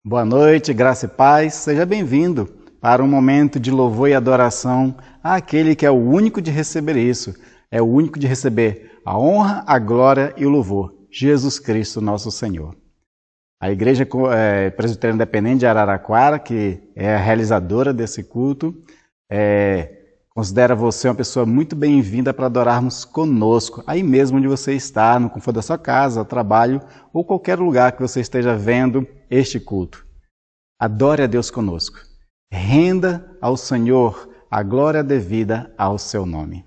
Boa noite, graça e paz. Seja bem-vindo para um momento de louvor e adoração àquele que é o único de receber isso. É o único de receber a honra, a glória e o louvor. Jesus Cristo, nosso Senhor. A Igreja Presbiteriana Independente de Araraquara, que é a realizadora desse culto, considera você uma pessoa muito bem-vinda para adorarmos conosco, aí mesmo onde você está, no conforto da sua casa, trabalho ou qualquer lugar que você esteja vendo este culto. Adore a Deus conosco. Renda ao Senhor a glória devida ao seu nome.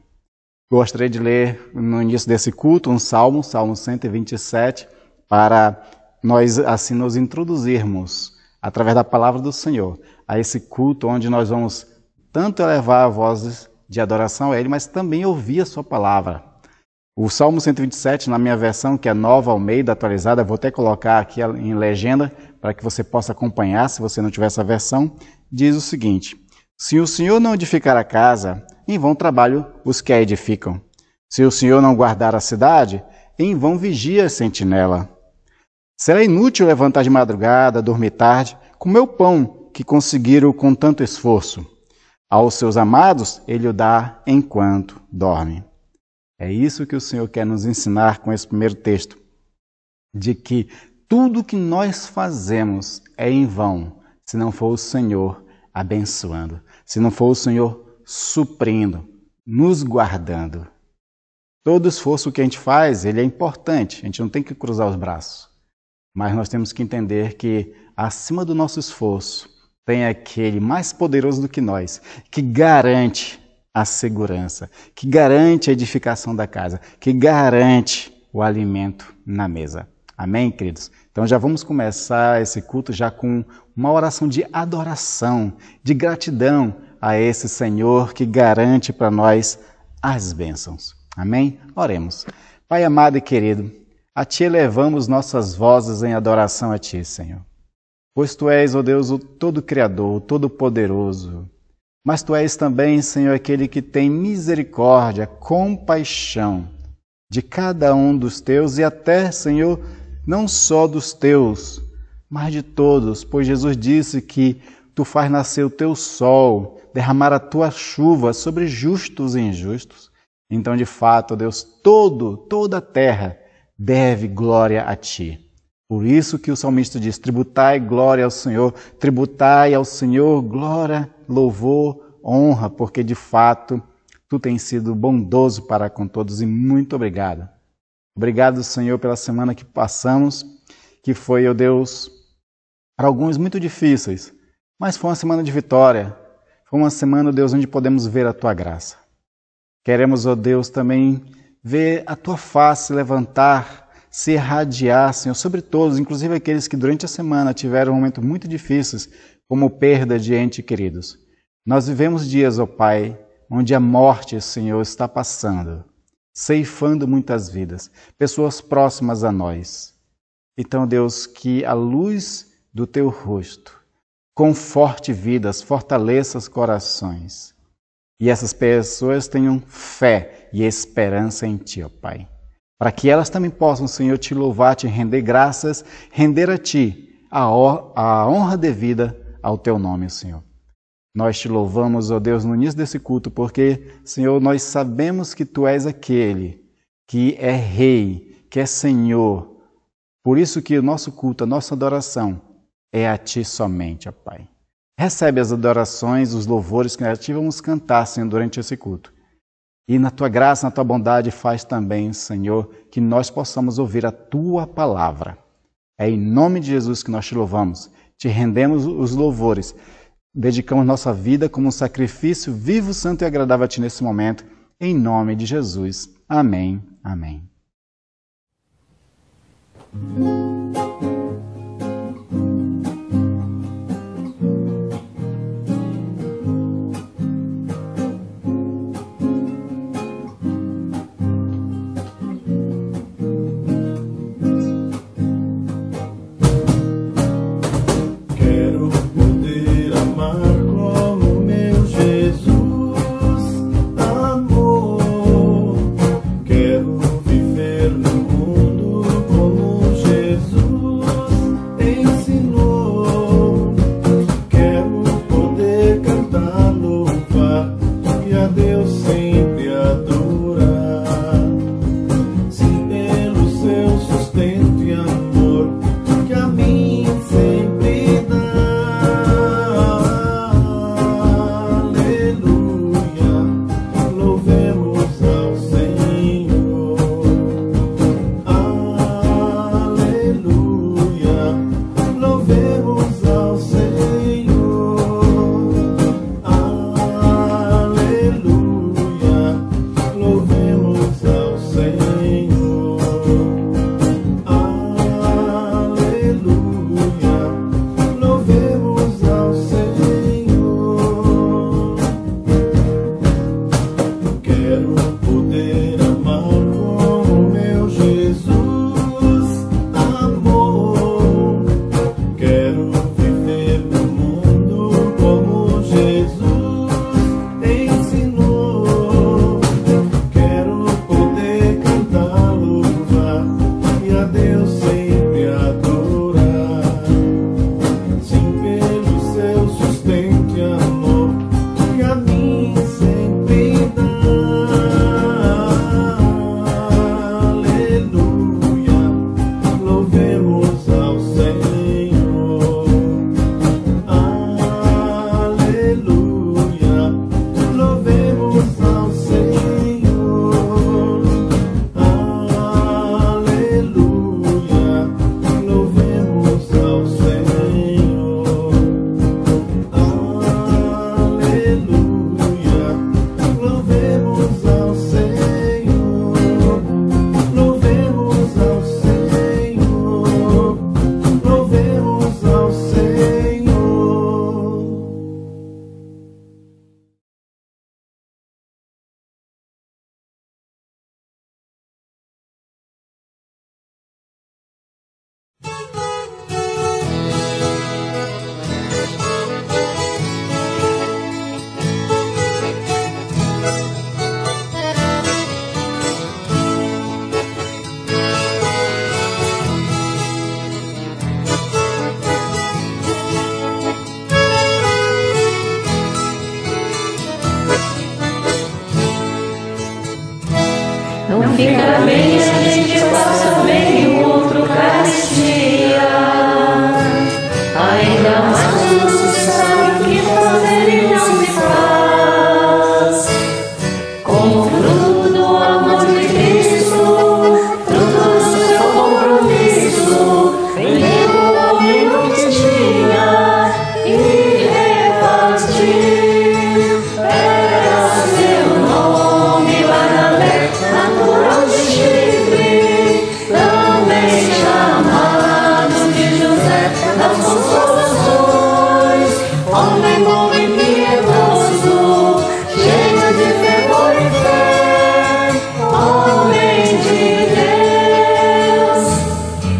Gostaria de ler no início desse culto um salmo, Salmo 127, para nós assim nos introduzirmos, através da palavra do Senhor, a esse culto onde nós vamos tanto elevar vozes de adoração a Ele, mas também ouvir a sua palavra. O Salmo 127, na minha versão, que é Nova Almeida atualizada, vou até colocar aqui em legenda para que você possa acompanhar, se você não tiver essa versão, diz o seguinte: se o Senhor não edificar a casa, em vão trabalham os que a edificam. Se o Senhor não guardar a cidade, em vão vigia a sentinela. Será inútil levantar de madrugada, dormir tarde, comer o pão que conseguiram com tanto esforço. Aos seus amados, Ele o dá enquanto dorme. É isso que o Senhor quer nos ensinar com esse primeiro texto, de que tudo que nós fazemos é em vão, se não for o Senhor abençoando, se não for o Senhor suprindo, nos guardando. Todo esforço que a gente faz, ele é importante, a gente não tem que cruzar os braços, mas nós temos que entender que acima do nosso esforço, tem aquele mais poderoso do que nós, que garante a segurança, que garante a edificação da casa, que garante o alimento na mesa. Amém, queridos? Então já vamos começar esse culto já com uma oração de adoração, de gratidão a esse Senhor que garante para nós as bênçãos. Amém? Oremos. Pai amado e querido, a Ti elevamos nossas vozes em adoração a Ti, Senhor. Pois Tu és, ó Deus, o Todo-Criador, o Todo-Poderoso. Mas Tu és também, Senhor, aquele que tem misericórdia, compaixão de cada um dos Teus e até, Senhor, não só dos Teus, mas de todos. Pois Jesus disse que Tu faz nascer o Teu sol, derramar a Tua chuva sobre justos e injustos. Então, de fato, ó Deus, toda a terra deve glória a Ti. Por isso que o salmista diz, tributai glória ao Senhor, tributai ao Senhor glória, louvor, honra, porque de fato Tu tens sido bondoso para com todos e muito obrigado. Obrigado, Senhor, pela semana que passamos, que foi, ó Deus, para alguns muito difíceis, mas foi uma semana de vitória. Foi uma semana, ó Deus, onde podemos ver a Tua graça. Queremos, ó Deus, também ver a Tua face levantar, se irradiar, Senhor, sobre todos, inclusive aqueles que durante a semana tiveram momentos muito difíceis, como perda de entes queridos. Nós vivemos dias, ó Pai, onde a morte, Senhor, está passando, ceifando muitas vidas, pessoas próximas a nós. Então, Deus, que a luz do Teu rosto conforte vidas, fortaleça os corações. E essas pessoas tenham fé e esperança em Ti, ó Pai. Para que elas também possam, Senhor, Te louvar, Te render graças, render a Ti a honra devida ao Teu nome, Senhor. Nós Te louvamos, ó Deus, no início desse culto, porque, Senhor, nós sabemos que Tu és aquele que é Rei, que é Senhor. Por isso que o nosso culto, a nossa adoração é a Ti somente, ó Pai. Recebe as adorações, os louvores que nós vamos cantar, Senhor, durante esse culto. E na Tua graça, na Tua bondade, faz também, Senhor, que nós possamos ouvir a Tua palavra. É em nome de Jesus que nós Te louvamos, Te rendemos os louvores, dedicamos nossa vida como um sacrifício vivo, santo e agradável a Ti nesse momento, em nome de Jesus. Amém. Amém. Aleluia.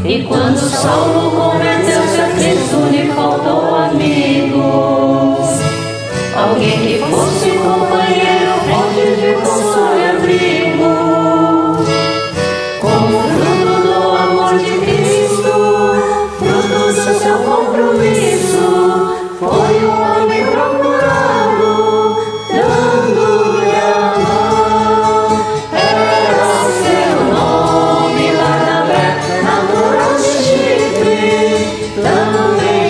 E quando Saulo converteu-se a Cristo, lhe faltou amigos. Alguém que fosse companheiro, fonte de consolo e abrigo. Como fruto do amor de Cristo, fruto do seu compromisso, foi um homem procurado, dando-lhe a mão. Era seu nome, Barnabé, natural de Chipre, também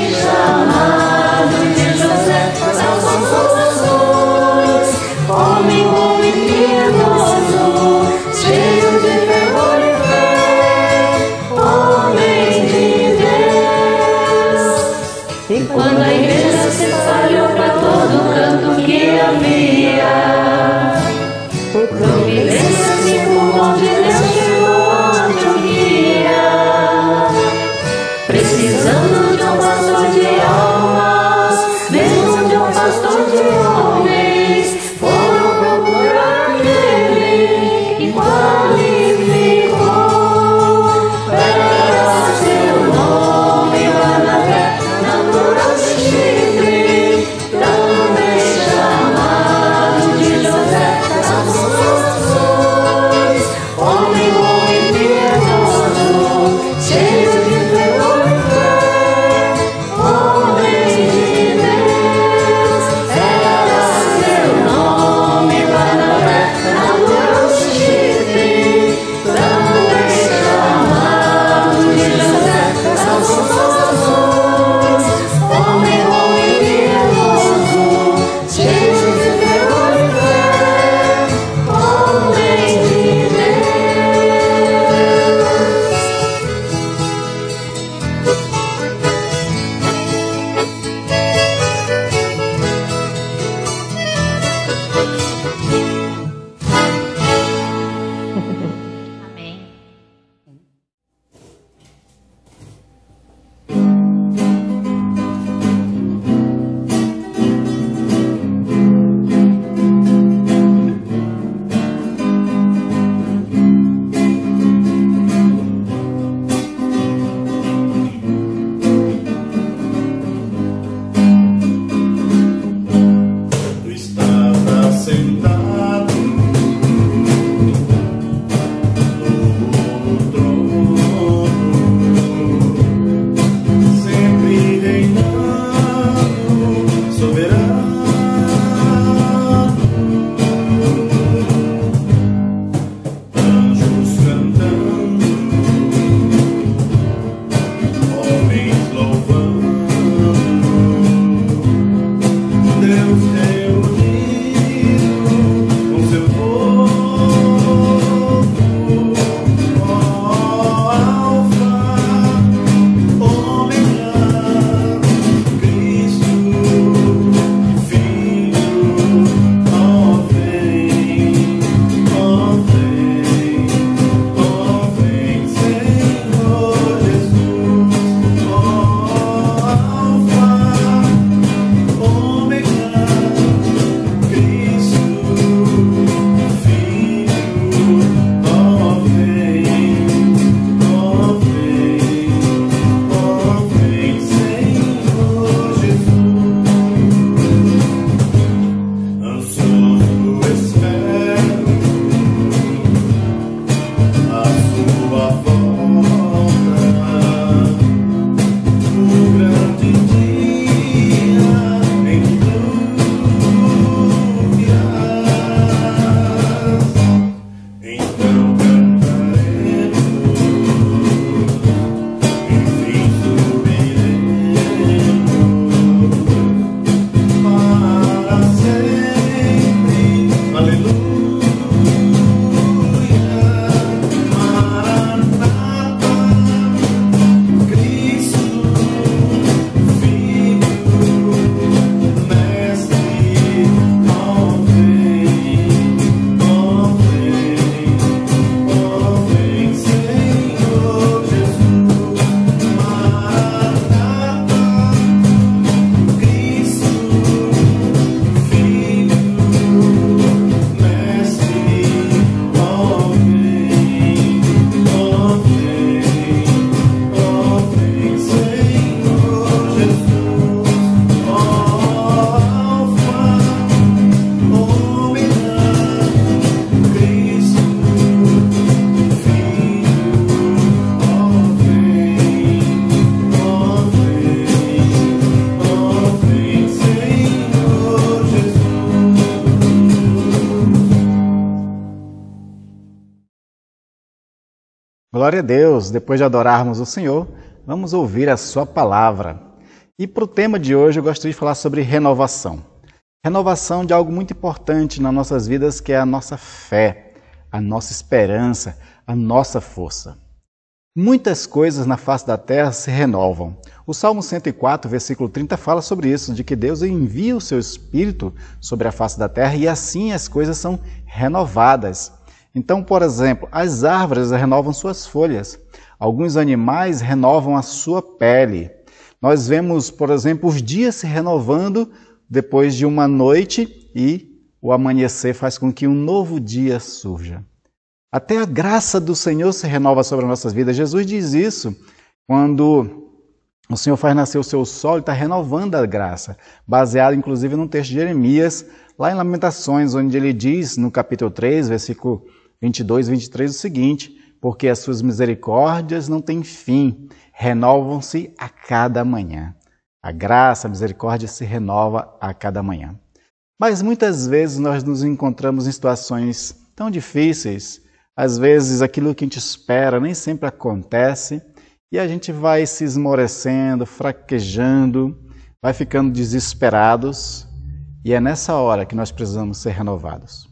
Glória a Deus! Depois de adorarmos o Senhor, vamos ouvir a sua palavra. E para o tema de hoje eu gostaria de falar sobre renovação. Renovação de algo muito importante nas nossas vidas, que é a nossa fé, a nossa esperança, a nossa força. Muitas coisas na face da terra se renovam. O Salmo 104, versículo 30, fala sobre isso, de que Deus envia o seu Espírito sobre a face da terra e assim as coisas são renovadas. Então, por exemplo, as árvores renovam suas folhas. Alguns animais renovam a sua pele. Nós vemos, por exemplo, os dias se renovando depois de uma noite e o amanhecer faz com que um novo dia surja. Até a graça do Senhor se renova sobre as nossas vidas. Jesus diz isso quando o Senhor faz nascer o seu sol, Ele está renovando a graça, baseado inclusive num texto de Jeremias, lá em Lamentações, onde ele diz, no capítulo 3, versículo 22 e 23, o seguinte: porque as suas misericórdias não têm fim, renovam-se a cada manhã. A graça, a misericórdia se renova a cada manhã. Mas muitas vezes nós nos encontramos em situações tão difíceis, às vezes aquilo que a gente espera nem sempre acontece, e a gente vai se esmorecendo, fraquejando, vai ficando desesperados, e é nessa hora que nós precisamos ser renovados.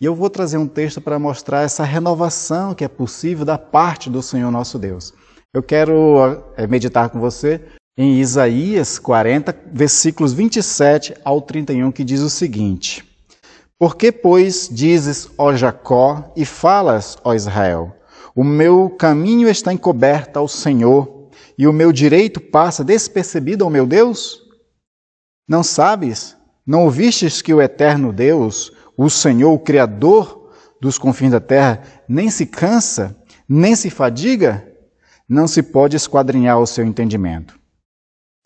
E eu vou trazer um texto para mostrar essa renovação que é possível da parte do Senhor nosso Deus. Eu quero meditar com você em Isaías 40, versículos 27 ao 31, que diz o seguinte: Por que, pois, dizes, ó Jacó, e falas, ó Israel, o meu caminho está encoberto ao Senhor, e o meu direito passa despercebido ao meu Deus? Não sabes? Não ouvistes que o eterno Deus, o Senhor, o Criador dos confins da terra, nem se cansa, nem se fadiga? Não se pode esquadrinhar o seu entendimento.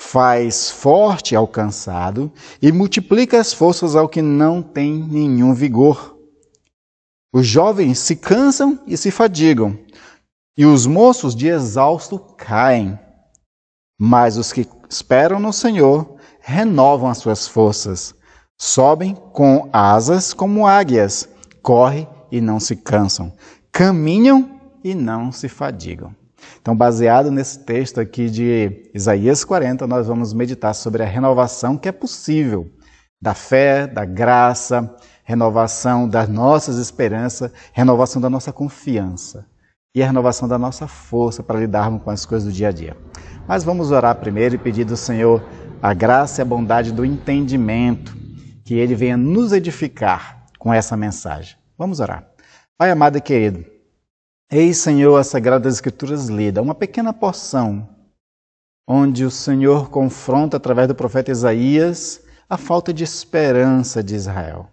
Faz forte ao cansado e multiplica as forças ao que não tem nenhum vigor. Os jovens se cansam e se fadigam, e os moços de exausto caem. Mas os que esperam no Senhor renovam as suas forças, sobem com asas como águias, correm e não se cansam, caminham e não se fadigam. Então, baseado nesse texto aqui de Isaías 40, nós vamos meditar sobre a renovação que é possível da fé, da graça, renovação das nossas esperanças, renovação da nossa confiança e a renovação da nossa força para lidarmos com as coisas do dia a dia. Mas vamos orar primeiro e pedir do Senhor a graça e a bondade do entendimento, que Ele venha nos edificar com essa mensagem. Vamos orar. Pai amado e querido, eis, Senhor, as Sagradas Escrituras lidas, uma pequena porção, onde o Senhor confronta, através do profeta Isaías, a falta de esperança de Israel.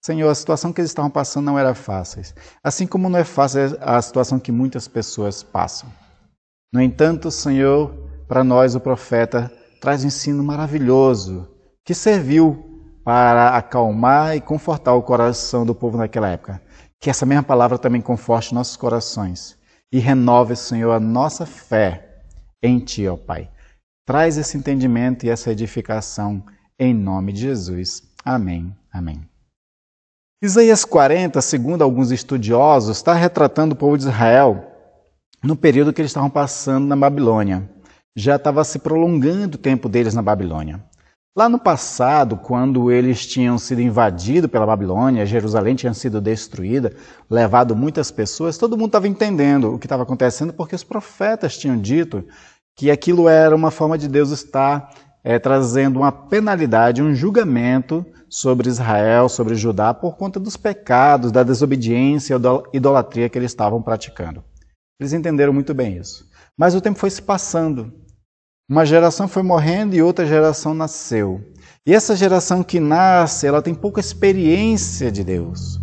Senhor, a situação que eles estavam passando não era fácil, assim como não é fácil a situação que muitas pessoas passam. No entanto, Senhor, para nós o profeta traz um ensino maravilhoso, que serviu para acalmar e confortar o coração do povo naquela época. Que essa mesma palavra também conforte nossos corações e renove, Senhor, a nossa fé em Ti, ó Pai. Traz esse entendimento e essa edificação em nome de Jesus. Amém. Amém. Isaías 40, segundo alguns estudiosos, está retratando o povo de Israel no período que eles estavam passando na Babilônia. Já estava se prolongando o tempo deles na Babilônia. Lá no passado, quando eles tinham sido invadidos pela Babilônia, Jerusalém tinha sido destruída, levado muitas pessoas, todo mundo estava entendendo o que estava acontecendo, porque os profetas tinham dito que aquilo era uma forma de Deus estar trazendo uma penalidade, um julgamento sobre Israel, sobre Judá, por conta dos pecados, da desobediência, da idolatria que eles estavam praticando. Eles entenderam muito bem isso. Mas o tempo foi se passando. Uma geração foi morrendo e outra geração nasceu. E essa geração que nasce, ela tem pouca experiência de Deus.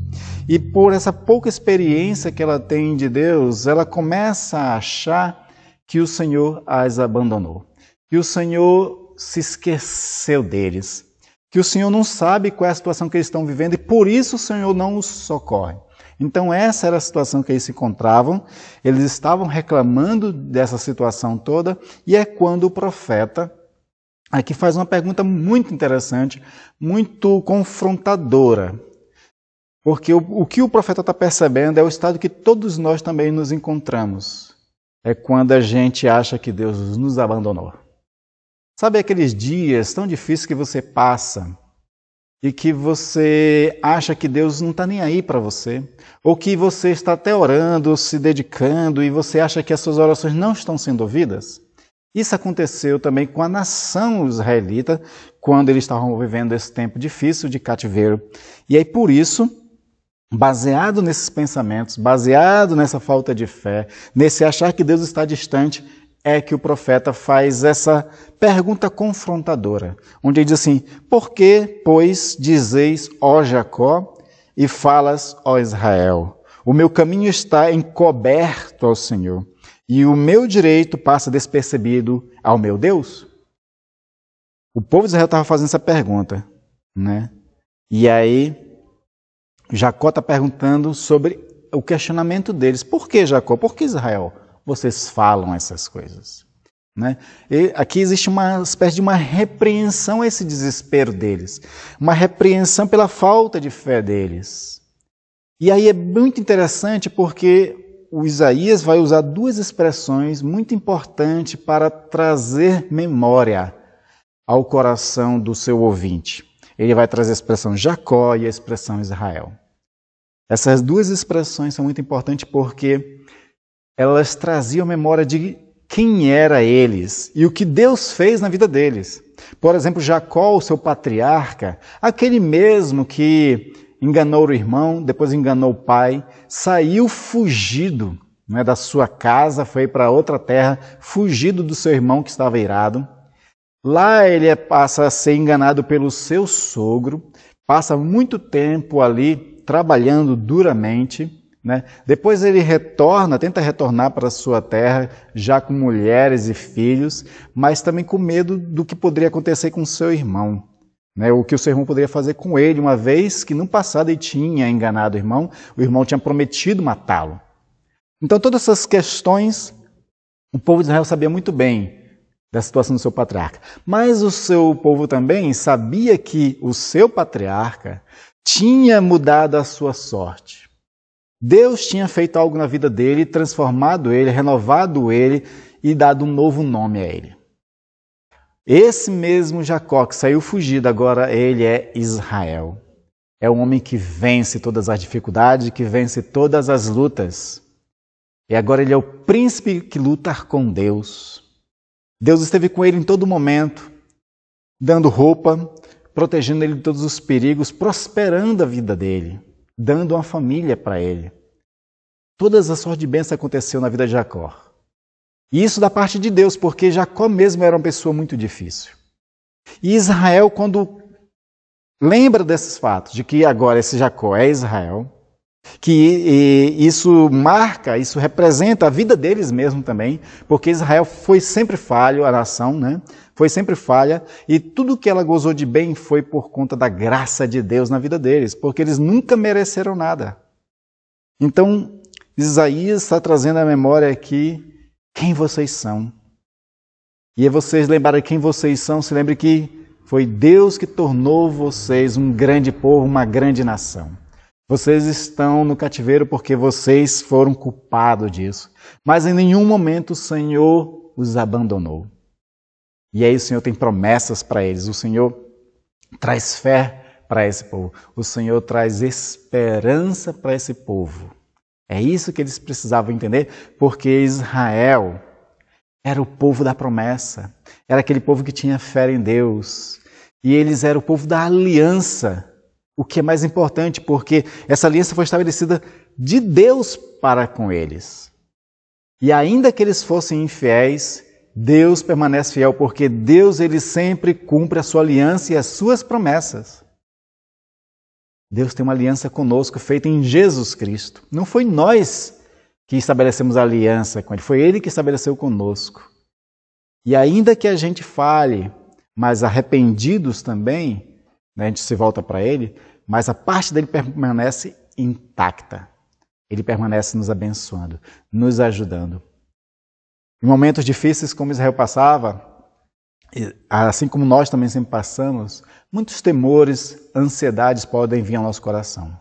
E por essa pouca experiência que ela tem de Deus, ela começa a achar que o Senhor as abandonou. Que o Senhor se esqueceu deles. Que o Senhor não sabe qual é a situação que eles estão vivendo e por isso o Senhor não os socorre. Então essa era a situação que eles se encontravam, eles estavam reclamando dessa situação toda, e é quando o profeta aqui faz uma pergunta muito interessante, muito confrontadora. Porque o que o profeta está percebendo é o estado que todos nós também nos encontramos. É quando a gente acha que Deus nos abandonou. Sabe aqueles dias tão difíceis que você passa e que você acha que Deus não está nem aí para você? Ou que você está até orando, se dedicando e você acha que as suas orações não estão sendo ouvidas? Isso aconteceu também com a nação israelita, quando eles estavam vivendo esse tempo difícil de cativeiro. E aí, por isso, baseado nesses pensamentos, baseado nessa falta de fé, nesse achar que Deus está distante, é que o profeta faz essa pergunta confrontadora, onde ele diz assim: por que, pois, dizeis, ó Jacó, e falas, ó Israel? O meu caminho está encoberto ao Senhor, e o meu direito passa despercebido ao meu Deus? O povo de Israel estava fazendo essa pergunta, né? E aí Jacó está perguntando sobre o questionamento deles. Por que, Jacó? Por que, Israel, vocês falam essas coisas? Né? E aqui existe uma espécie de uma repreensão a esse desespero deles. Uma repreensão pela falta de fé deles. E aí é muito interessante porque o Isaías vai usar duas expressões muito importantes para trazer memória ao coração do seu ouvinte. Ele vai trazer a expressão Jacó e a expressão Israel. Essas duas expressões são muito importantes porque elas traziam memória de quem era eles e o que Deus fez na vida deles. Por exemplo, Jacó, o seu patriarca, aquele mesmo que enganou o irmão, depois enganou o pai, saiu fugido, né, da sua casa, foi para outra terra, fugido do seu irmão que estava irado. Lá ele passa a ser enganado pelo seu sogro, passa muito tempo ali trabalhando duramente, né? Depois ele tenta retornar para a sua terra, já com mulheres e filhos, mas também com medo do que poderia acontecer com seu irmão, né? O que o seu irmão poderia fazer com ele, uma vez que no passado ele tinha enganado o irmão tinha prometido matá-lo. Então todas essas questões, o povo de Israel sabia muito bem da situação do seu patriarca. Mas o seu povo também sabia que o seu patriarca tinha mudado a sua sorte. Deus tinha feito algo na vida dele, transformado ele, renovado ele e dado um novo nome a ele. Esse mesmo Jacó que saiu fugido, agora ele é Israel. É um homem que vence todas as dificuldades, que vence todas as lutas. E agora ele é o príncipe que luta com Deus. Deus esteve com ele em todo momento, dando roupa, protegendo ele de todos os perigos, prosperando a vida dele, dando uma família para ele. Todas as sortes de bênçãos aconteceu na vida de Jacó. E isso da parte de Deus, porque Jacó mesmo era uma pessoa muito difícil. E Israel, quando lembra desses fatos, de que agora esse Jacó é Israel, que isso marca, isso representa a vida deles mesmo também, porque Israel foi sempre falho, a nação, né? Foi sempre falha, e tudo que ela gozou de bem foi por conta da graça de Deus na vida deles, porque eles nunca mereceram nada. Então, Isaías está trazendo à memória aqui quem vocês são. E é vocês lembrarem quem vocês são, se lembre que foi Deus que tornou vocês um grande povo, uma grande nação. Vocês estão no cativeiro porque vocês foram culpados disso. Mas em nenhum momento o Senhor os abandonou. E aí o Senhor tem promessas para eles. O Senhor traz fé para esse povo. O Senhor traz esperança para esse povo. É isso que eles precisavam entender, porque Israel era o povo da promessa. Era aquele povo que tinha fé em Deus. E eles eram o povo da aliança. O que é mais importante, porque essa aliança foi estabelecida de Deus para com eles. E ainda que eles fossem infiéis, Deus permanece fiel, porque Deus ele sempre cumpre a sua aliança e as suas promessas. Deus tem uma aliança conosco feita em Jesus Cristo. Não foi nós que estabelecemos a aliança com Ele, foi Ele que estabeleceu conosco. E ainda que a gente fale, mas arrependidos também, né, a gente se volta para Ele, mas a parte dele permanece intacta. Ele permanece nos abençoando, nos ajudando. Em momentos difíceis como Israel passava, assim como nós também sempre passamos, muitos temores, ansiedades podem vir ao nosso coração.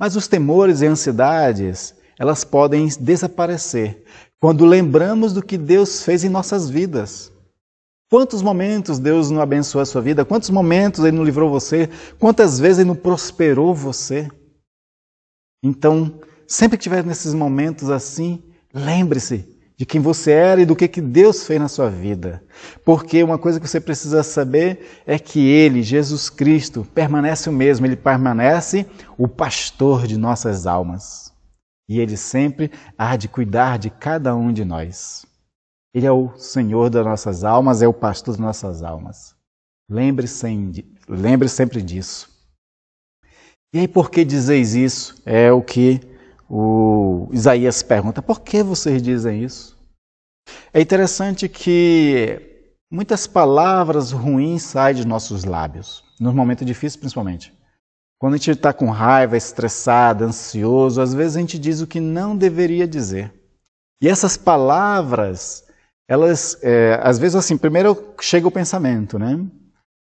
Mas os temores e ansiedades, elas podem desaparecer quando lembramos do que Deus fez em nossas vidas. Quantos momentos Deus não abençoou a sua vida? Quantos momentos Ele não livrou você? Quantas vezes Ele não prosperou você? Então, sempre que tiver nesses momentos assim, lembre-se de quem você era e do que Deus fez na sua vida. Porque uma coisa que você precisa saber é que Ele, Jesus Cristo, permanece o mesmo. Ele permanece o pastor de nossas almas. E Ele sempre há de cuidar de cada um de nós. Ele é o Senhor das nossas almas, é o pastor das nossas almas. Lembre sempre disso. E aí, por que dizeis isso? É o que o Isaías pergunta. Por que vocês dizem isso? É interessante que muitas palavras ruins saem de nossos lábios, num momento difícil principalmente. Quando a gente está com raiva, estressado, ansioso, às vezes a gente diz o que não deveria dizer. E essas palavras, elas, às vezes assim, primeiro chega o pensamento, né?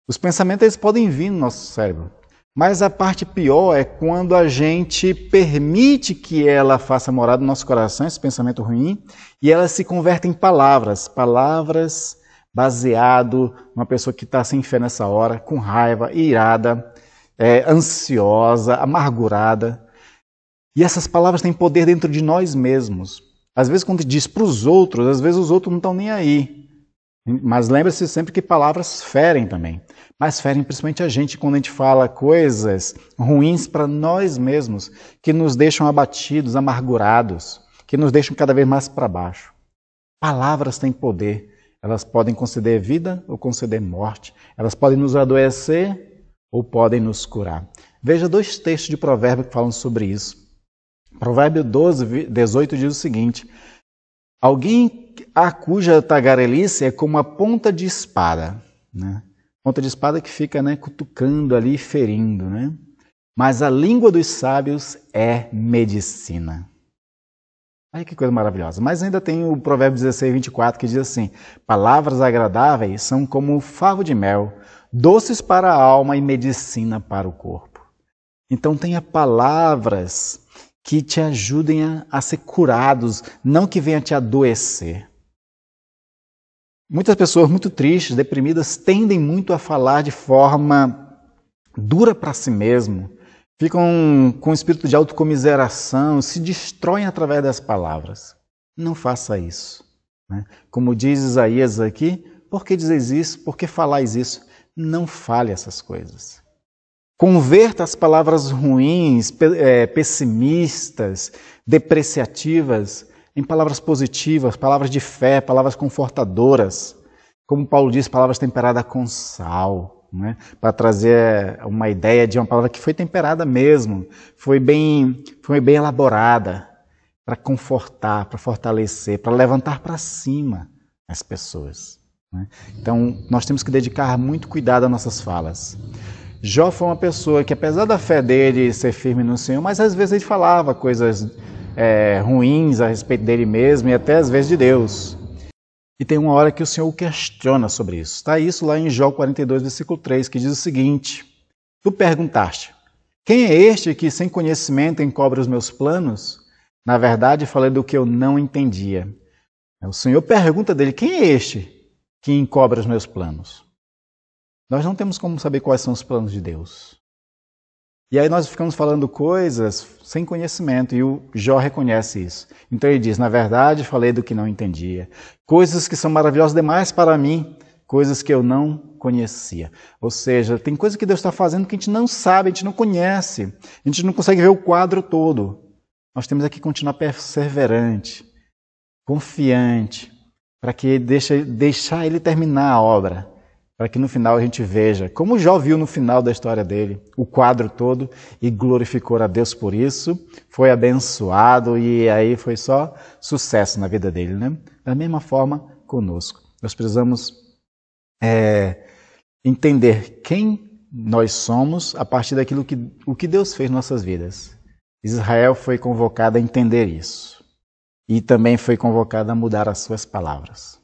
Os pensamentos eles podem vir no nosso cérebro. Mas a parte pior é quando a gente permite que ela faça morada no nosso coração, esse pensamento ruim, e ela se converte em palavras. Palavras baseado numa pessoa que está sem fé nessa hora, com raiva, irada, ansiosa, amargurada. E essas palavras têm poder dentro de nós mesmos. Às vezes quando diz para os outros, às vezes os outros não estão nem aí. Mas lembre-se sempre que palavras ferem também. Mas ferem principalmente a gente quando a gente fala coisas ruins para nós mesmos, que nos deixam abatidos, amargurados, que nos deixam cada vez mais para baixo. Palavras têm poder. Elas podem conceder vida ou conceder morte. Elas podem nos adoecer ou podem nos curar. Veja 2 textos de Provérbio que falam sobre isso. Provérbio 12, 18 diz o seguinte: alguém a cuja tagarelice é como a ponta de espada, né? Ponta de espada que fica, né, cutucando ali, ferindo, né? Mas a língua dos sábios é medicina. Ai, que coisa maravilhosa. Mas ainda tem o Provérbio 16, 24, que diz assim: palavras agradáveis são como favo de mel, doces para a alma e medicina para o corpo. Então tenha palavras que te ajudem a ser curados, não que venha te adoecer. Muitas pessoas muito tristes, deprimidas, tendem muito a falar de forma dura para si mesmo, ficam com um espírito de autocomiseração, se destroem através das palavras. Não faça isso, né? Como diz Isaías aqui, por que dizeis isso? Por que falais isso? Não fale essas coisas. Converta as palavras ruins, pessimistas, depreciativas, em palavras positivas, palavras de fé, palavras confortadoras. Como Paulo diz, palavras temperadas com sal, né? Para trazer uma ideia de uma palavra que foi temperada mesmo, foi bem elaborada, para confortar, para fortalecer, para levantar para cima as pessoas, né? Então, nós temos que dedicar muito cuidado às nossas falas. Jó foi uma pessoa que, apesar da fé dele ser firme no Senhor, mas às vezes ele falava coisas ruins a respeito dele mesmo e até às vezes de Deus. E tem uma hora que o Senhor o questiona sobre isso. Está isso lá em Jó 42, versículo 3, que diz o seguinte: tu perguntaste, quem é este que sem conhecimento encobre os meus planos? Na verdade, falei do que eu não entendia. O Senhor pergunta dele, quem é este que encobre os meus planos? Nós não temos como saber quais são os planos de Deus. E aí nós ficamos falando coisas sem conhecimento, e o Jó reconhece isso. Então ele diz, na verdade, falei do que não entendia. Coisas que são maravilhosas demais para mim, coisas que eu não conhecia. Ou seja, tem coisas que Deus está fazendo que a gente não sabe, a gente não conhece. A gente não consegue ver o quadro todo. Nós temos que continuar perseverante, confiante, para que deixar Ele terminar a obra. Para que no final a gente veja, como Jó viu no final da história dele, o quadro todo e glorificou a Deus por isso, foi abençoado e aí foi só sucesso na vida dele, né? Da mesma forma conosco. Nós precisamos entender quem nós somos a partir daquilo que Deus fez em nossas vidas. Israel foi convocado a entender isso e também foi convocado a mudar as suas palavras.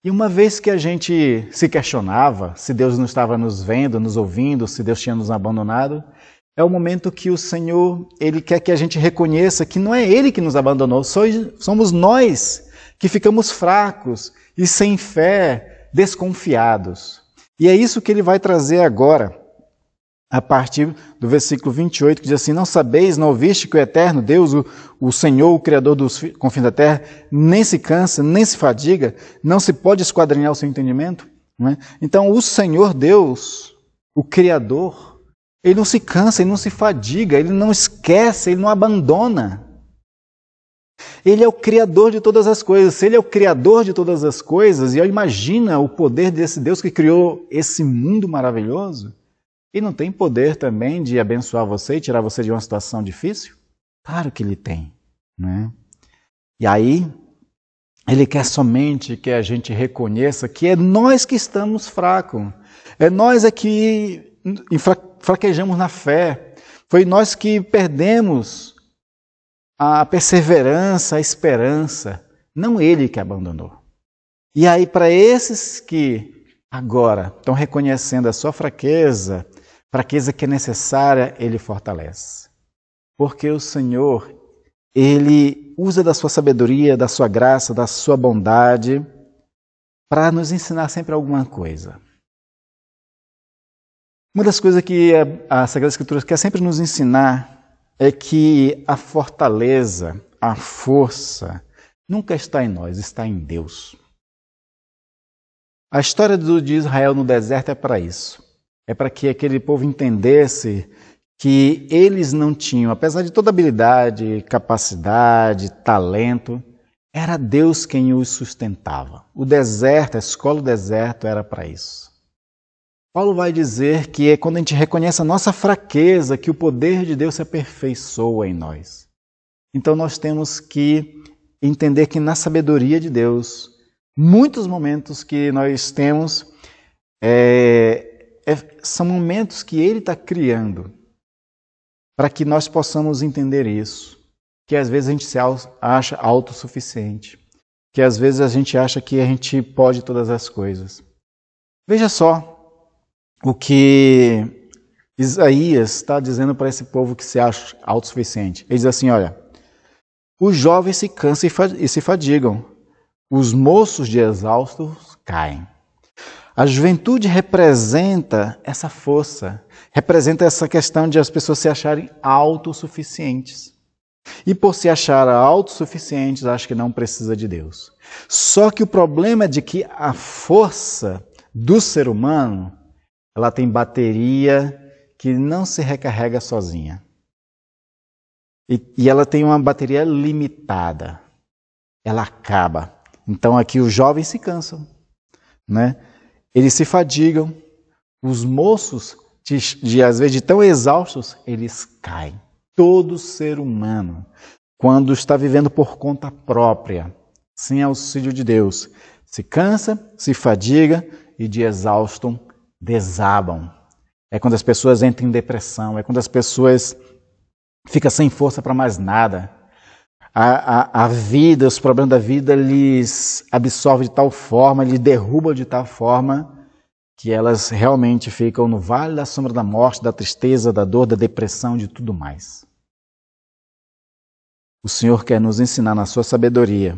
E uma vez que a gente se questionava se Deus não estava nos vendo, nos ouvindo, se Deus tinha nos abandonado, É o momento que o Senhor, Ele quer que a gente reconheça que não é Ele que nos abandonou, somos nós que ficamos fracos e sem fé, desconfiados. E é isso que Ele vai trazer agora, a partir do versículo 28, que diz assim: não sabeis, não ouviste que o eterno Deus, o Senhor, o Criador dos confins da terra, nem se cansa, nem se fadiga, não se pode esquadrinhar o seu entendimento? Não é? Então o Senhor Deus, o Criador, Ele não se cansa, Ele não se fadiga, Ele não esquece, Ele não abandona. Ele é o Criador de todas as coisas. Se Ele é o Criador de todas as coisas, e imagina o poder desse Deus que criou esse mundo maravilhoso, e não tem poder também de abençoar você e tirar você de uma situação difícil? Claro que Ele tem, né? E aí, Ele quer somente que a gente reconheça que é nós que estamos fracos. É nós que fraquejamos na fé. Foi nós que perdemos a perseverança, a esperança. Não Ele que abandonou. E aí, para esses que agora estão reconhecendo a sua fraqueza que é necessária, Ele fortalece. Porque o Senhor, Ele usa da sua sabedoria, da sua graça, da sua bondade, para nos ensinar sempre alguma coisa. Uma das coisas que a Sagrada Escritura quer sempre nos ensinar é que a fortaleza, a força, nunca está em nós, está em Deus. A história de Israel no deserto é para isso. É para que aquele povo entendesse que eles não tinham, apesar de toda habilidade, capacidade, talento, era Deus quem os sustentava. O deserto, a escola do deserto era para isso. Paulo vai dizer que é quando a gente reconhece a nossa fraqueza que o poder de Deus se aperfeiçoa em nós. Então nós temos que entender que na sabedoria de Deus, muitos momentos que nós temos são momentos que Ele está criando para que nós possamos entender isso. Que às vezes a gente se acha autossuficiente. Que às vezes a gente acha que a gente pode todas as coisas. Veja só o que Isaías está dizendo para esse povo que se acha autossuficiente. Ele diz assim, olha, os jovens se cansam e se fadigam, os moços de exaustos caem. A juventude representa essa força, representa essa questão de as pessoas se acharem autossuficientes. E por se achar autossuficientes, acho que não precisa de Deus. Só que o problema é de que a força do ser humano, ela tem bateria que não se recarrega sozinha. E ela tem uma bateria limitada. Ela acaba. Então aqui os jovens se cansam, né? Eles se fadigam, os moços, às vezes de tão exaustos, eles caem. Todo ser humano, quando está vivendo por conta própria, sem auxílio de Deus, se cansa, se fadiga e de exausto desabam. É quando as pessoas entram em depressão, é quando as pessoas ficam sem força para mais nada. A vida, os problemas da vida lhes absorvem de tal forma, lhes derrubam de tal forma que elas realmente ficam no vale da sombra da morte, da tristeza, da dor, da depressão, de tudo mais. O Senhor quer nos ensinar na sua sabedoria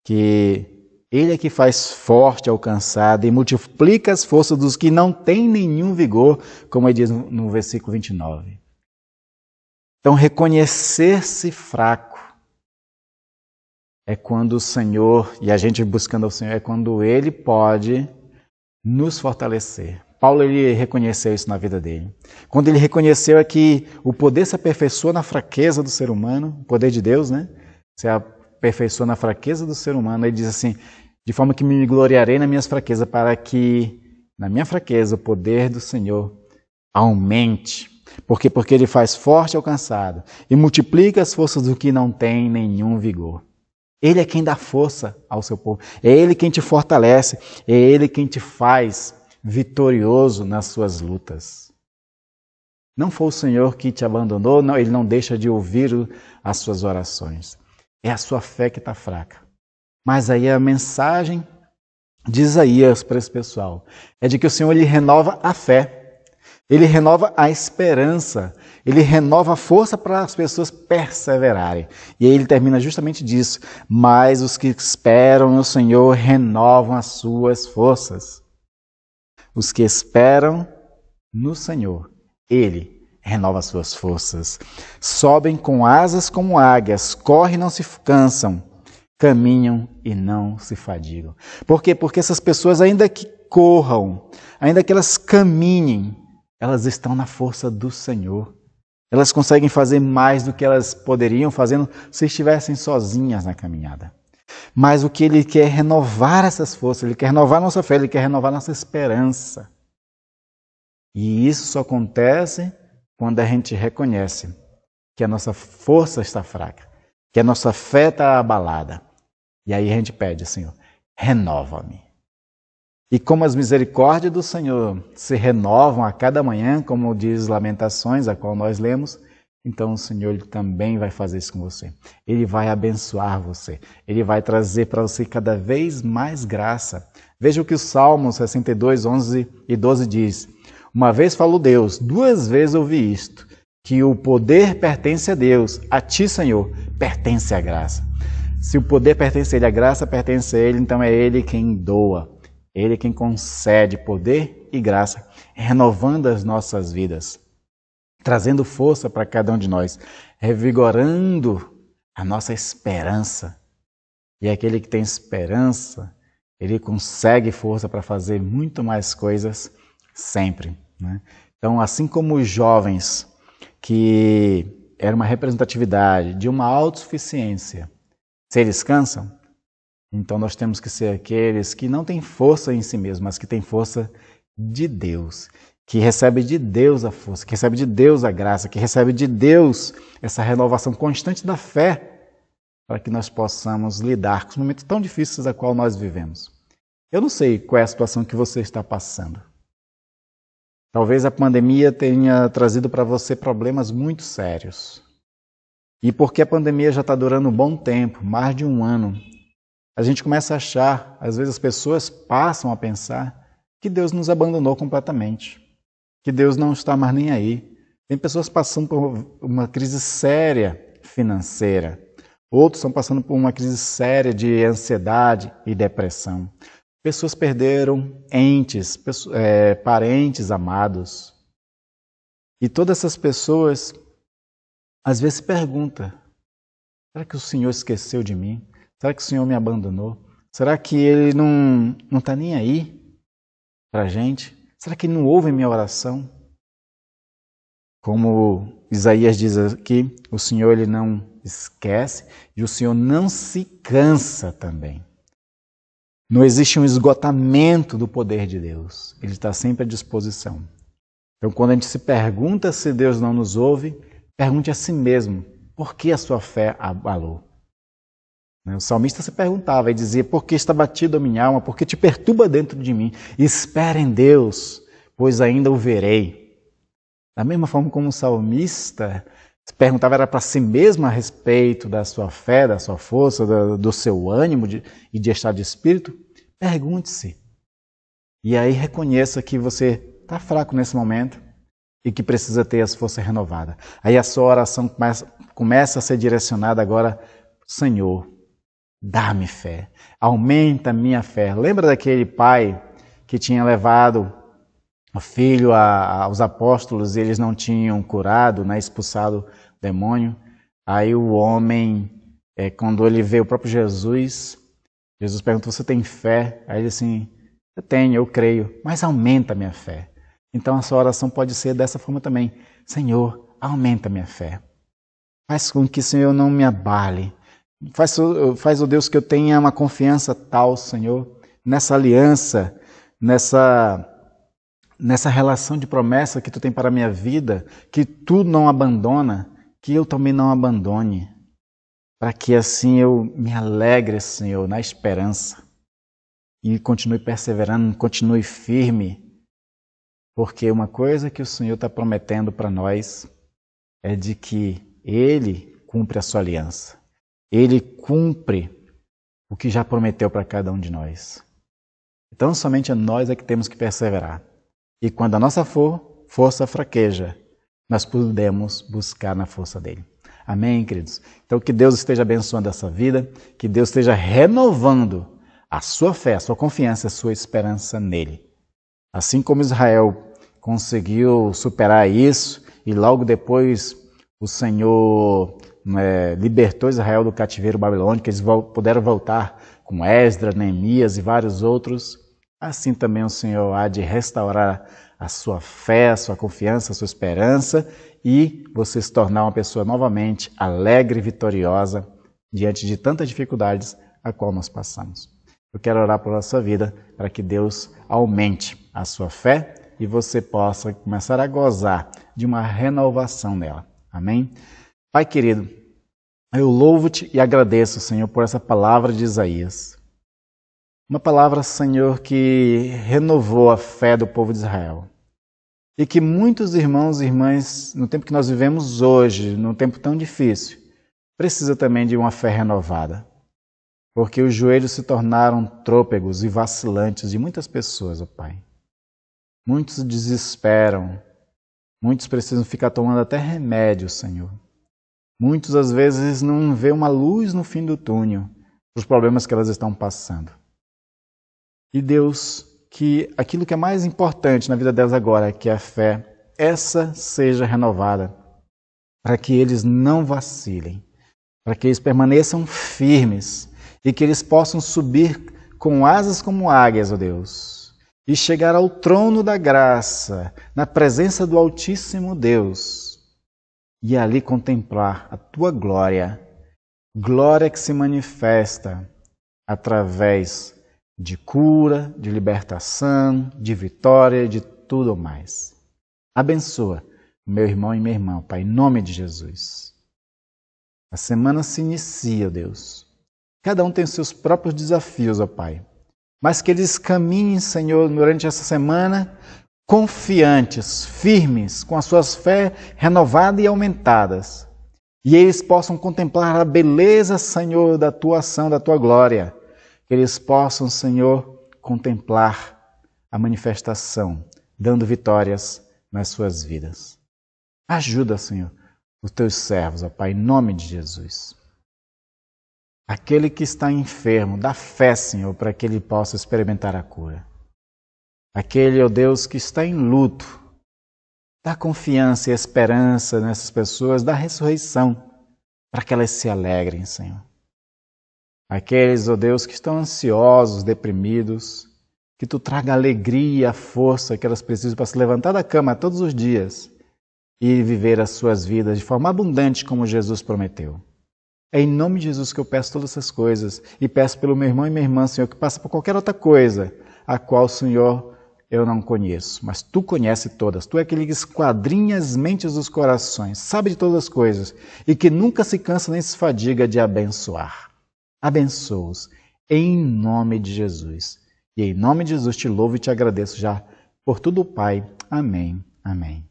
que Ele é que faz forte ao cansado e multiplica as forças dos que não têm nenhum vigor, como ele diz no versículo 29. Então, reconhecer-se fraco é quando o Senhor, e a gente buscando ao Senhor, é quando Ele pode nos fortalecer. Paulo, ele reconheceu isso na vida dele. Quando ele reconheceu é que o poder se aperfeiçoa na fraqueza do ser humano, o poder de Deus, né? Se aperfeiçoa na fraqueza do ser humano. Ele diz assim, de forma que me gloriarei nas minhas fraquezas, para que na minha fraqueza o poder do Senhor aumente. Porque Ele faz forte ao cansado e multiplica as forças do que não tem nenhum vigor. Ele é quem dá força ao seu povo. É Ele quem te fortalece. É Ele quem te faz vitorioso nas suas lutas. Não foi o Senhor que te abandonou, não, Ele não deixa de ouvir as suas orações. É a sua fé que está fraca. Mas aí a mensagem de Isaías para esse pessoal é de que o Senhor, Ele renova a fé. Ele renova a esperança, ele renova a força para as pessoas perseverarem. E aí ele termina justamente disso. Mas os que esperam no Senhor renovam as suas forças. Os que esperam no Senhor, Ele renova as suas forças. Sobem com asas como águias, correm e não se cansam, caminham e não se fadigam. Por quê? Porque essas pessoas, ainda que corram, ainda que elas caminhem, elas estão na força do Senhor. Elas conseguem fazer mais do que elas poderiam fazendo se estivessem sozinhas na caminhada. Mas o que Ele quer é renovar essas forças, Ele quer renovar nossa fé, Ele quer renovar nossa esperança. E isso só acontece quando a gente reconhece que a nossa força está fraca, que a nossa fé está abalada. E aí a gente pede, Senhor, renova-me. E como as misericórdias do Senhor se renovam a cada manhã, como diz Lamentações, a qual nós lemos, então o Senhor Ele também vai fazer isso com você. Ele vai abençoar você. Ele vai trazer para você cada vez mais graça. Veja o que o Salmo 62, 11 e 12 diz. Uma vez falou Deus, 2 vezes ouvi isto, que o poder pertence a Deus, a ti, Senhor, pertence a graça. Se o poder pertence a Ele, a graça pertence a Ele, então é Ele quem doa. Ele quem concede poder e graça, renovando as nossas vidas, trazendo força para cada um de nós, revigorando a nossa esperança. E aquele que tem esperança, ele consegue força para fazer muito mais coisas sempre, né? Então, assim como os jovens, que era uma representatividade de uma autossuficiência, se eles cansam, então nós temos que ser aqueles que não têm força em si mesmos, mas que têm força de Deus, que recebe de Deus a força, que recebe de Deus a graça, que recebe de Deus essa renovação constante da fé, para que nós possamos lidar com os momentos tão difíceis a qual nós vivemos. Eu não sei qual é a situação que você está passando. Talvez a pandemia tenha trazido para você problemas muito sérios. E porque a pandemia já está durando um bom tempo, mais de 1 ano, a gente começa a achar, às vezes as pessoas passam a pensar que Deus nos abandonou completamente, que Deus não está mais nem aí. Tem pessoas passando por uma crise séria financeira, outros estão passando por uma crise séria de ansiedade e depressão. Pessoas perderam entes, parentes amados. E todas essas pessoas, às vezes, se perguntam, será que o Senhor esqueceu de mim? Será que o Senhor me abandonou? Será que Ele não está nem aí para a gente? Será que Ele não ouve minha oração? Como Isaías diz aqui, o Senhor Ele não esquece e o Senhor não se cansa também. Não existe um esgotamento do poder de Deus. Ele está sempre à disposição. Então, quando a gente se pergunta se Deus não nos ouve, pergunte a si mesmo, por que a sua fé abalou? O salmista se perguntava e dizia, por que está batido a minha alma? Por que te perturba dentro de mim? Espera em Deus, pois ainda o verei. Da mesma forma como o salmista se perguntava era para si mesmo a respeito da sua fé, da sua força, do seu ânimo e de estado de espírito, pergunte-se. E aí reconheça que você está fraco nesse momento e que precisa ter as forças renovadas. Aí a sua oração começa a ser direcionada agora, Senhor, dá-me fé, aumenta a minha fé. Lembra daquele pai que tinha levado o filho aos apóstolos e eles não tinham curado, né, expulsado o demônio? Aí o homem, quando ele vê o próprio Jesus pergunta, você tem fé? Aí ele assim, eu tenho, eu creio, mas aumenta a minha fé. Então a sua oração pode ser dessa forma também. Senhor, aumenta a minha fé. Faz com que o Senhor não me abale. Faz, ó Deus, que eu tenha uma confiança tal, Senhor, nessa aliança, nessa relação de promessa que Tu tem para a minha vida, que Tu não abandona, que eu também não abandone, para que assim eu me alegre, Senhor, na esperança e continue perseverando, continue firme, porque uma coisa que o Senhor está prometendo para nós é de que Ele cumpre a sua aliança. Ele cumpre o que já prometeu para cada um de nós. Então somente nós é que temos que perseverar. E quando a nossa força fraqueja, nós podemos buscar na força dele. Amém, queridos? Então, que Deus esteja abençoando essa vida, que Deus esteja renovando a sua fé, a sua confiança, a sua esperança nele. Assim como Israel conseguiu superar isso e logo depois o Senhor libertou Israel do cativeiro babilônico, eles puderam voltar com Esdras, Neemias e vários outros, assim também o Senhor há de restaurar a sua fé, a sua confiança, a sua esperança e você se tornar uma pessoa novamente alegre e vitoriosa diante de tantas dificuldades a qual nós passamos. Eu quero orar pela sua vida para que Deus aumente a sua fé e você possa começar a gozar de uma renovação nela. Amém? Pai querido, eu louvo-te e agradeço, Senhor, por essa palavra de Isaías. Uma palavra, Senhor, que renovou a fé do povo de Israel. E que muitos irmãos e irmãs, no tempo que nós vivemos hoje, num tempo tão difícil, precisa também de uma fé renovada. Porque os joelhos se tornaram trôpegos e vacilantes de muitas pessoas, ó Pai. Muitos desesperam, muitos precisam ficar tomando até remédio, Senhor. Muitos, às vezes, não vê uma luz no fim do túnel dos problemas que elas estão passando. E Deus, que aquilo que é mais importante na vida delas agora, que é a fé, essa seja renovada, para que eles não vacilem, para que eles permaneçam firmes e que eles possam subir com asas como águias, ó Deus, e chegar ao trono da graça, na presença do Altíssimo Deus, e ali contemplar a Tua glória, glória que se manifesta através de cura, de libertação, de vitória, de tudo mais. Abençoa meu irmão e minha irmã, Pai, em nome de Jesus. A semana se inicia, ó Deus. Cada um tem os seus próprios desafios, ó Pai. Mas que eles caminhem, Senhor, durante essa semana, confiantes, firmes, com as suas fé renovadas e aumentadas. E eles possam contemplar a beleza, Senhor, da Tua ação, da Tua glória. Que eles possam, Senhor, contemplar a manifestação, dando vitórias nas suas vidas. Ajuda, Senhor, os Teus servos, ó Pai, em nome de Jesus. Aquele que está enfermo, dá fé, Senhor, para que ele possa experimentar a cura. Aquele, ó Deus, que está em luto, dá confiança e esperança nessas pessoas, dá ressurreição, para que elas se alegrem, Senhor. Aqueles, ó Deus, que estão ansiosos, deprimidos, que Tu traga a alegria e a força que elas precisam para se levantar da cama todos os dias e viver as suas vidas de forma abundante como Jesus prometeu. É em nome de Jesus que eu peço todas essas coisas e peço pelo meu irmão e minha irmã, Senhor, que passa por qualquer outra coisa, a qual, Senhor, eu não conheço, mas Tu conheces todas. Tu é aquele que esquadrinha as mentes dos corações, sabe de todas as coisas e que nunca se cansa nem se fadiga de abençoar. Abençoa-os em nome de Jesus. E em nome de Jesus te louvo e te agradeço já por tudo, Pai. Amém. Amém.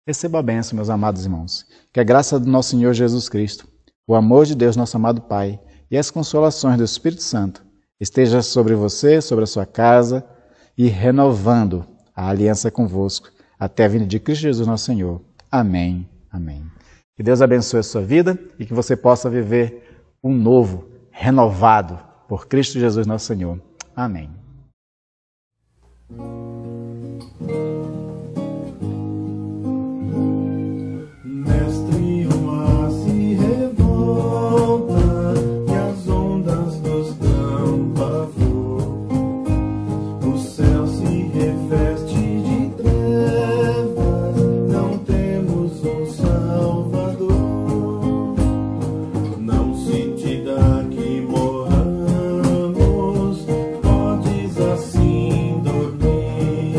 Receba a bênção, meus amados irmãos. Que a graça do nosso Senhor Jesus Cristo, o amor de Deus, nosso amado Pai, e as consolações do Espírito Santo esteja sobre você, sobre a sua casa e renovando a aliança convosco até a vinda de Cristo Jesus, nosso Senhor. Amém. Amém. Que Deus abençoe a sua vida e que você possa viver um novo, renovado por Cristo Jesus, nosso Senhor. Amém. Assim dormir.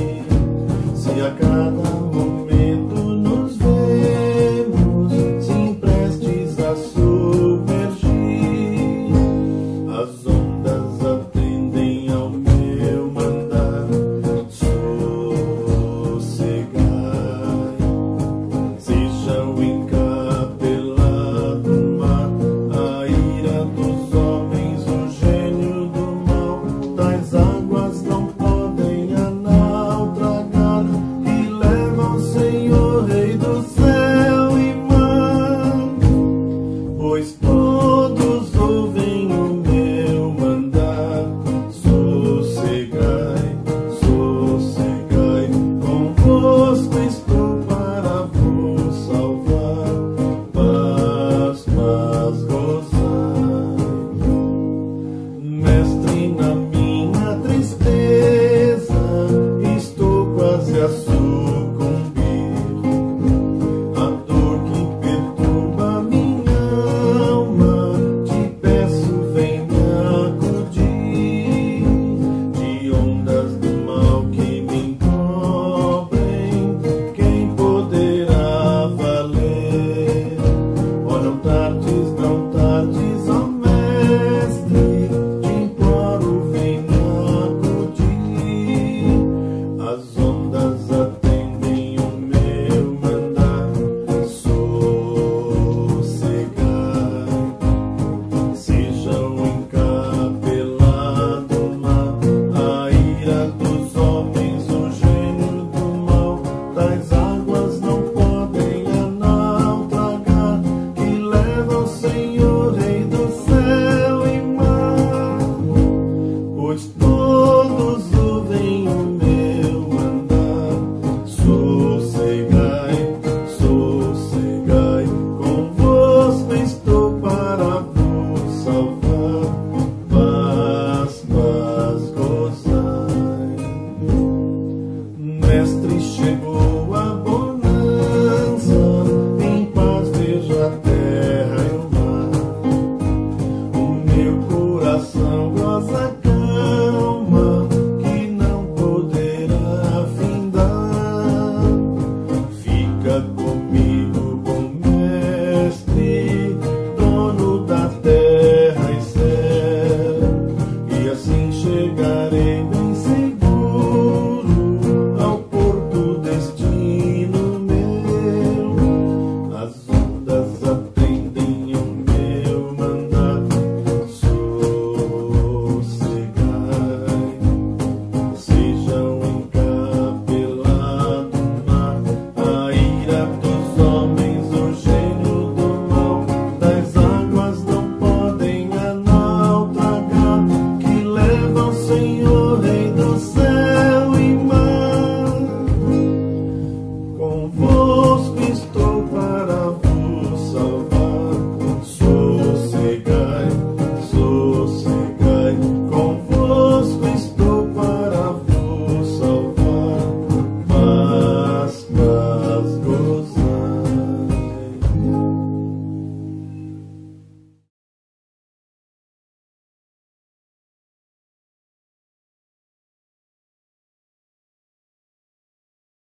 todos ouvem o meu andar. Sossegai, sossegai, convosco estou para vos salvar. Paz, paz, gozai. Mestre, chegou a bonança, em paz vejo a terra e o mar. O meu coração goza calma, que não poderá findar. Fica comigo, bom mestre, dono da terra e céu, e assim chegarei bem seguro ao porto destino meu. As ondas atendem ao meu mandar. Sossegai, sejam encapelado o mar, a ira dos homens, o gênio do mal, das águas não podem a naufragar, que leva ao Senhor, Rei da